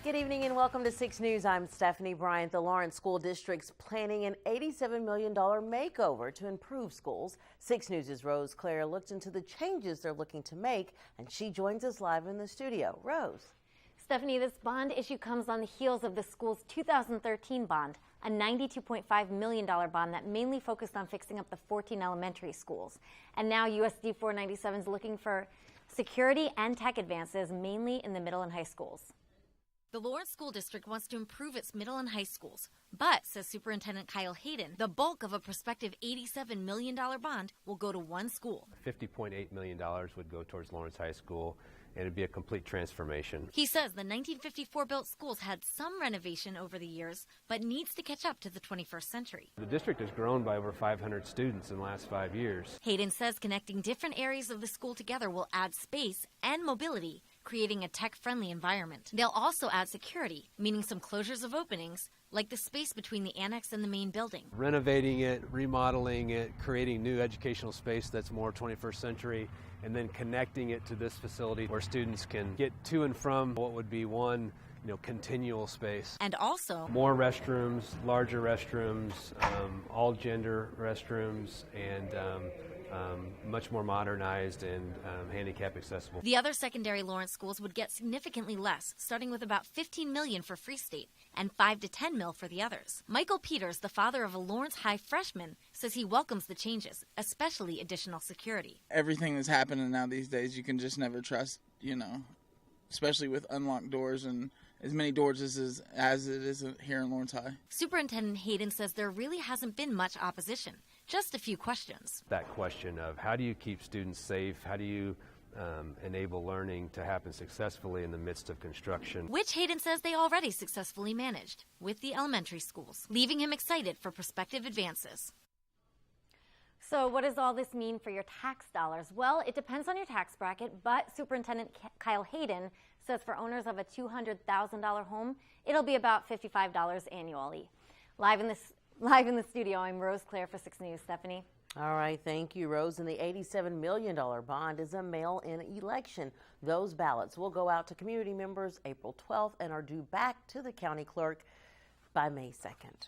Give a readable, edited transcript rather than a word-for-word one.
Good evening and welcome to 6 News. I'm Stephanie Bryant. The Lawrence School District's planning an $87 million makeover to improve schools. 6 News' Rose Claire looked into the changes they're looking to make, and she joins us live in the studio. Rose. Stephanie, this bond issue comes on the heels of the school's 2013 bond, a $92.5 million bond that mainly focused on fixing up the 14 elementary schools. And now USD 497 is looking for security and tech advances, mainly in the middle and high schools. The Lawrence School District wants to improve its middle and high schools, but, says Superintendent Kyle Hayden, the bulk of a prospective $87 million bond will go to one school. $50.8 million would go towards Lawrence High School, and it'd be a complete transformation. He says the 1954 built schools had some renovation over the years, but needs to catch up to the 21st century. The district has grown by over 500 students in the last 5 years. Hayden says connecting different areas of the school together will add space and mobility, creating a tech-friendly environment. They'll also add security, meaning some closures of openings, like the space between the annex and the main building. Renovating it, remodeling it, creating new educational space that's more 21st century, and then connecting it to this facility where students can get to and from what would be one continual space. And also more restrooms, larger restrooms, all gender restrooms, and much more modernized and handicap accessible. The other secondary Lawrence schools would get significantly less, starting with about $15 million for Free State and $5 to $10 million for the others. Michael Peters, the father of a Lawrence High freshman, says he welcomes the changes, especially additional security. Everything that's happening now these days, you can just never trust, especially with unlocked doors and as many doors as it is here in Lawrence High. Superintendent Hayden says there really hasn't been much opposition, just a few questions. That question of how do you keep students safe, how do you enable learning to happen successfully in the midst of construction. Which Hayden says they already successfully managed with the elementary schools, leaving him excited for prospective advances. So what does all this mean for your tax dollars? Well, it depends on your tax bracket, but Superintendent Kyle Hayden says for owners of a $200,000 home, it'll be about $55 annually. Live in the studio, I'm Rose Claire for 6 News. Stephanie. All right, thank you, Rose. And the $87 million bond is a mail-in election. Those ballots will go out to community members April 12th and are due back to the county clerk by May 2nd.